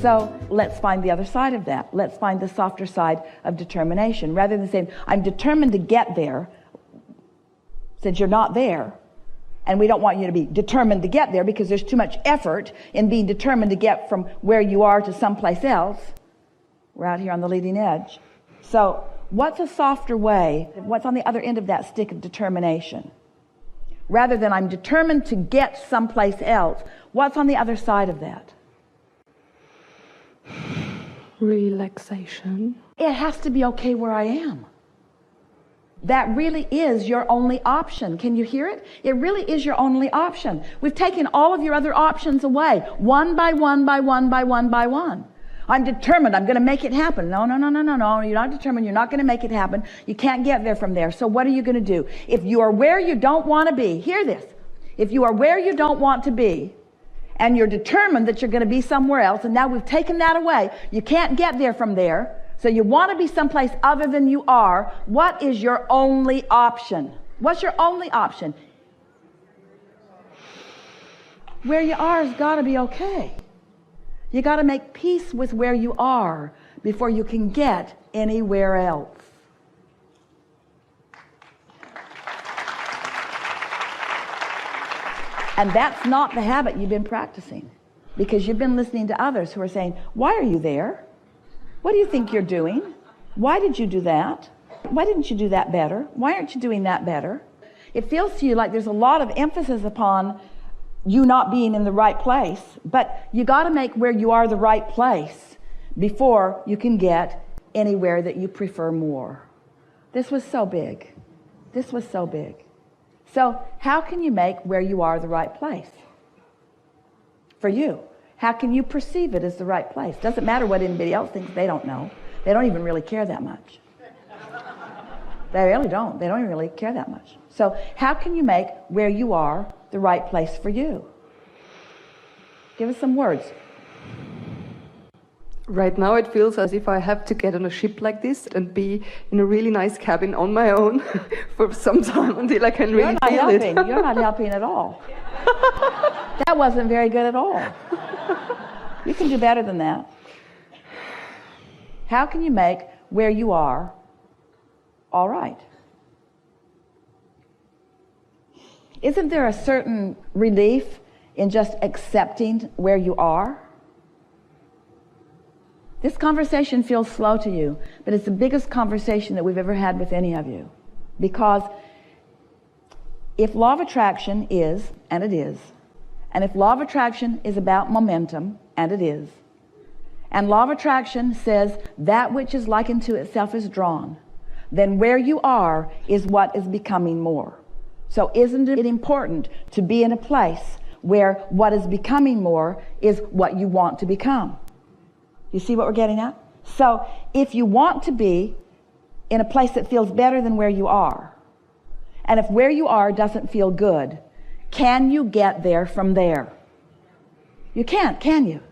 So let's find the other side of that. Let's find the softer side of determination. Rather than saying, I'm determined to get there, since you're not there, and we don't want you to be determined to get there because there's too much effort in being determined to get from where you are to someplace else. We're out here on the leading edge. So what's a softer way? What's on the other end of that stick of determination? Rather than I'm determined to get someplace else, what's on the other side of that? Relaxation. It has to be okay where I am. That really is your only option. Can you hear it? It really is your only option. We've taken all of your other options away, one by one by one by one by one. I'm determined. I'm going to make it happen. No. You're not determined. You're not going to make it happen. You can't get there from there. So what are you going to do? If you are where you don't want to be, hear this. If you are where you don't want to be, and you're determined that you're going to be somewhere else, and now we've taken that away, you can't get there from there, so you want to be someplace other than you are, what is your only option? What's your only option? Where you are has got to be okay. You got to make peace with where you are before you can get anywhere else. And that's not the habit you've been practicing, because you've been listening to others who are saying, why are you there? What do you think you're doing? Why did you do that? Why didn't you do that better? Why aren't you doing that better? It feels to you like there's a lot of emphasis upon you not being in the right place, but you got to make where you are the right place before you can get anywhere that you prefer more. This was so big. This was so big. So how can you make where you are the right place for you? How can you perceive it as the right place? Doesn't matter what anybody else thinks. They don't know. They don't even really care that much. They really don't. They don't even really care that much. So how can you make where you are the right place for you? Give us some words. Right now it feels as if I have to get on a ship like this and be in a really nice cabin on my own for some time until I can really feel it. You're not helping at all. That wasn't very good at all. You can do better than that. How can you make where you are all right? Isn't there a certain relief in just accepting where you are? This conversation feels slow to you, but it's the biggest conversation that we've ever had with any of you. Because if law of attraction is, and it is, and if law of attraction is about momentum, and it is, and law of attraction says that which is like unto itself is drawn, then where you are is what is becoming more. So isn't it important to be in a place where what is becoming more is what you want to become? You see what we're getting at? So if you want to be in a place that feels better than where you are, and if where you are doesn't feel good, can you get there from there? You can't, can you?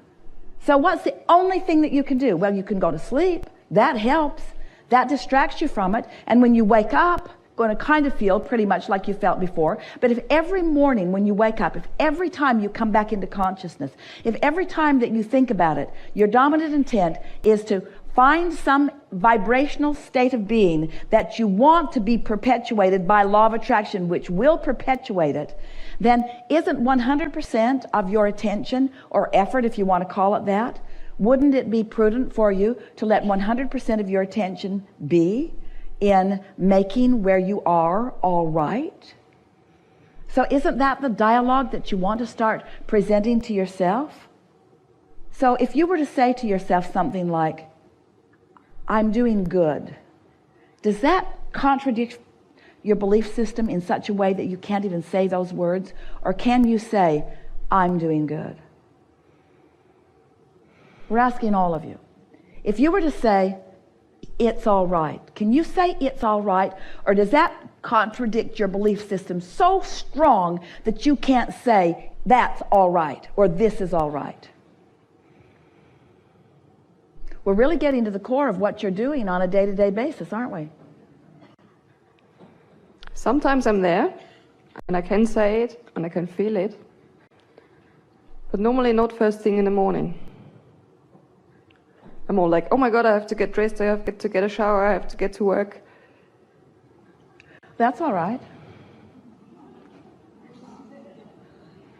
So what's the only thing that you can do? Well, you can go to sleep. That helps. That distracts you from it. And when you wake up, going to kind of feel pretty much like you felt before. But if every morning when you wake up, if every time you come back into consciousness, if every time that you think about it, your dominant intent is to find some vibrational state of being that you want to be perpetuated by law of attraction, which will perpetuate it, then isn't 100% of your attention or effort, if you want to call it that, wouldn't it be prudent for you to let 100% of your attention be in making where you are all right? So isn't that the dialogue that you want to start presenting to yourself? So if you were to say to yourself something like, I'm doing good, does that contradict your belief system in such a way that you can't even say those words? Or can you say, I'm doing good? We're asking all of you. If you were to say, it's all right, can you say it's all right? Or does that contradict your belief system so strong that you can't say that's all right or this is all right? We're really getting to the core of what you're doing on a day-to-day basis, aren't we? Sometimes I'm there and I can say it and I can feel it, but normally not first thing in the morning. I'm all like, oh my God, I have to get dressed, I have to get a shower, I have to get to work. That's all right.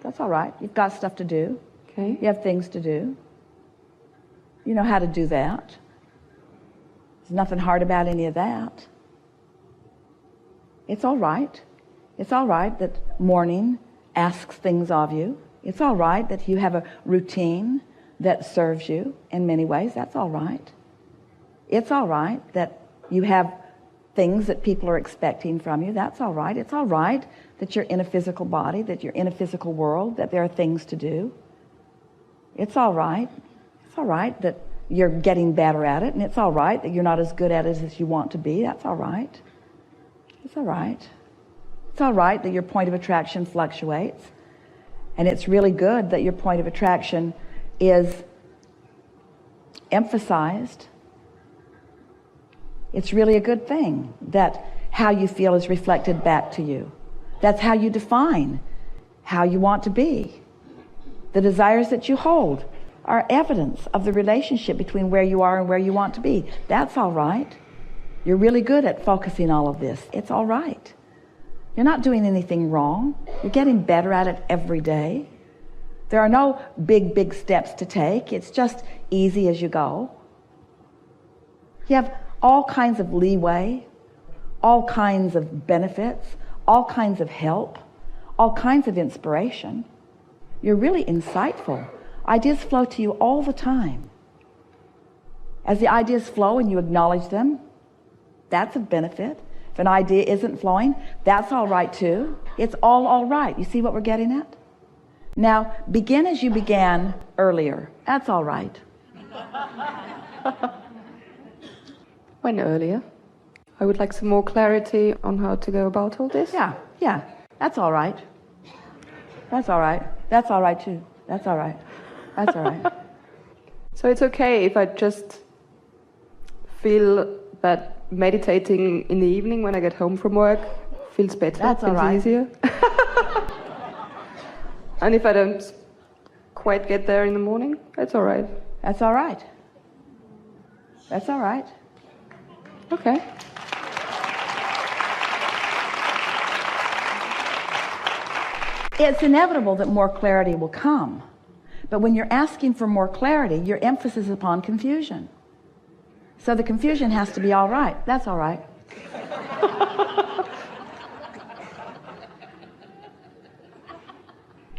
That's all right. You've got stuff to do. Okay. You have things to do. You know how to do that. There's nothing hard about any of that. It's all right. It's all right that morning asks things of you. It's all right that you have a routine that serves you in many ways. That's all right. It's all right that you have things that people are expecting from you. That's all right. It's all right that you're in a physical body, that you're in a physical world, that there are things to do. It's all right. It's all right that you're getting better at it, and it's all right that you're not as good at it as you want to be. That's all right. It's all right. It's all right that your point of attraction fluctuates, and it's really good that your point of attraction is emphasized. It's really a good thing that how you feel is reflected back to you. That's how you define how you want to be. The desires that you hold are evidence of the relationship between where you are and where you want to be. That's all right. You're really good at focusing all of this. It's all right. You're not doing anything wrong. You're getting better at it every day. There are no big steps to take. It's just easy as you go. You have all kinds of leeway, all kinds of benefits, all kinds of help, all kinds of inspiration. You're really insightful. Ideas flow to you all the time. As the ideas flow and you acknowledge them, that's a benefit. If an idea isn't flowing, that's all right too. It's all right. You see what we're getting at? Now, begin as you began earlier. That's all right. When earlier? I would like some more clarity on how to go about all this. Yeah. That's all right. That's all right. That's all right too. That's all right. That's all right. So it's okay if I just feel that meditating in the evening when I get home from work feels better, That's all feels right. easier. And if I don't quite get there in the morning, that's all right. That's all right. That's all right. Okay. It's inevitable that more clarity will come. But when you're asking for more clarity, your emphasis is upon confusion. So the confusion has to be all right. That's all right.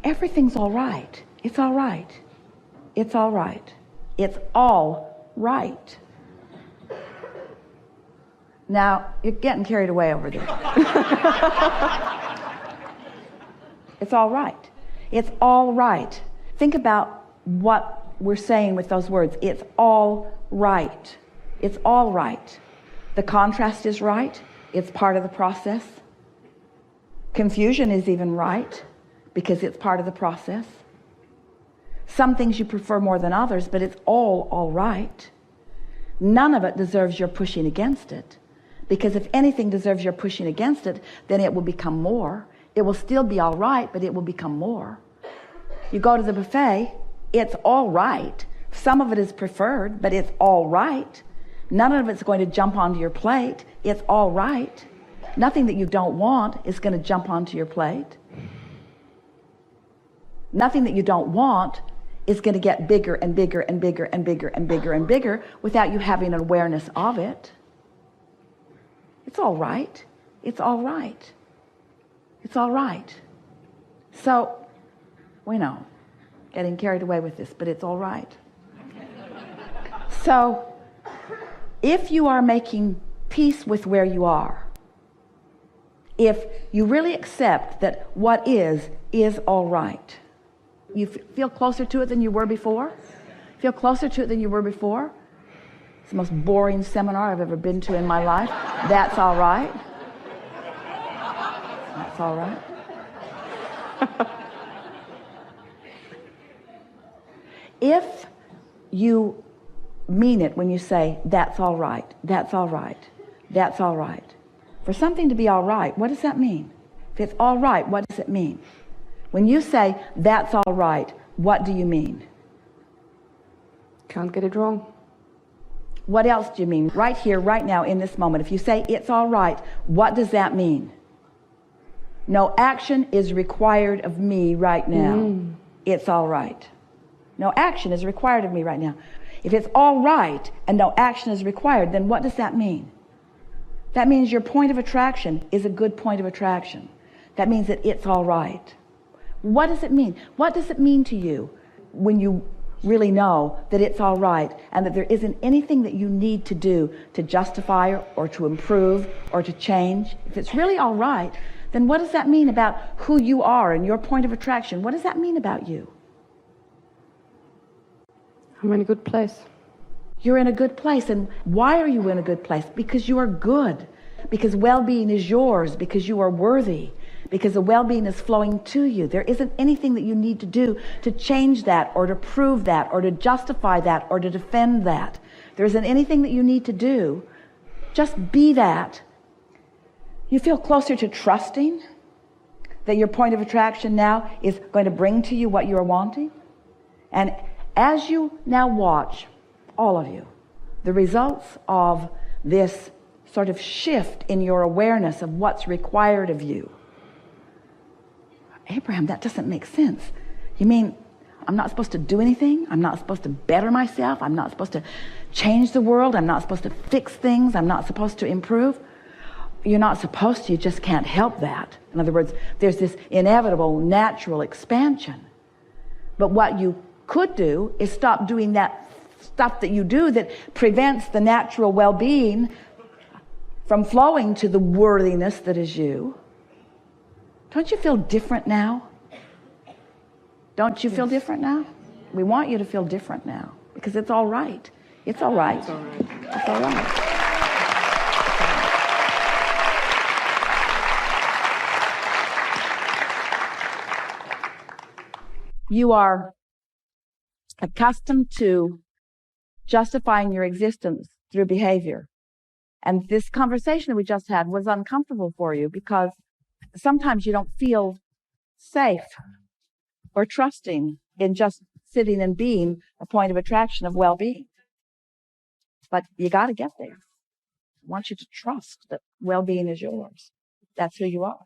Everything's all right. It's all right. It's all right. It's all right. Now, you're getting carried away over there. It's all right. It's all right. Think about what we're saying with those words. It's all right. It's all right. The contrast is right. It's part of the process. Confusion is even right because it's part of the process. Some things you prefer more than others, but it's all right. None of it deserves your pushing against it, because if anything deserves your pushing against it, then it will become more. It will still be all right, but it will become more. You go to the buffet, it's all right. Some of it is preferred, but it's all right. None of it's going to jump onto your plate. It's all right. Nothing that you don't want is going to jump onto your plate. Nothing that you don't want is going to get bigger and bigger and bigger and bigger and bigger and bigger without you having an awareness of it. It's all right. It's all right. It's all right. So, we know, getting carried away with this, but it's all right. So, if you are making peace with where you are, if you really accept that what is all right, you feel closer to it than you were before? Feel closer to it than you were before? It's the most boring seminar I've ever been to in my life. That's all right. That's all right. If you mean it when you say, that's all right, that's all right, that's all right. For something to be all right, what does that mean? If it's all right, what does it mean? When you say, that's all right, what do you mean? Can't get it wrong. What else do you mean? Right here, right now, in this moment. If you say it's all right, what does that mean? No action is required of me right now. It's all right. No action is required of me right now. If it's all right and no action is required, then what does that mean? That means your point of attraction is a good point of attraction. That means that it's all right. What does it mean? What does it mean to you when you really know that it's all right and that there isn't anything that you need to do to justify or to improve or to change? If it's really all right, then what does that mean about who you are and your point of attraction? What does that mean about you? I'm in a good place. You're in a good place. And why are you in a good place? Because you are good. Because well-being is yours. Because you are worthy. Because the well-being is flowing to you. There isn't anything that you need to do to change that or to prove that or to justify that or to defend that. There isn't anything that you need to do. Just be that. You feel closer to trusting that your point of attraction now is going to bring to you what you are wanting. And as you now watch, all of you, the results of this sort of shift in your awareness of what's required of you. Abraham, that doesn't make sense. You mean I'm not supposed to do anything? I'm not supposed to better myself? I'm not supposed to change the world? I'm not supposed to fix things? I'm not supposed to improve? You're not supposed to, you just can't help that. In other words, there's this inevitable natural expansion. But what you could do is stop doing that stuff that you do that prevents the natural well-being from flowing to the worthiness that is you. Don't you feel different now? Don't you feel different now? We want you to feel different now because it's all right. It's all right. It's all right. It's all right. You are accustomed to justifying your existence through behavior. And this conversation that we just had was uncomfortable for you because sometimes you don't feel safe or trusting in just sitting and being a point of attraction of well-being. But you got to get there. I want you to trust that well-being is yours. That's who you are.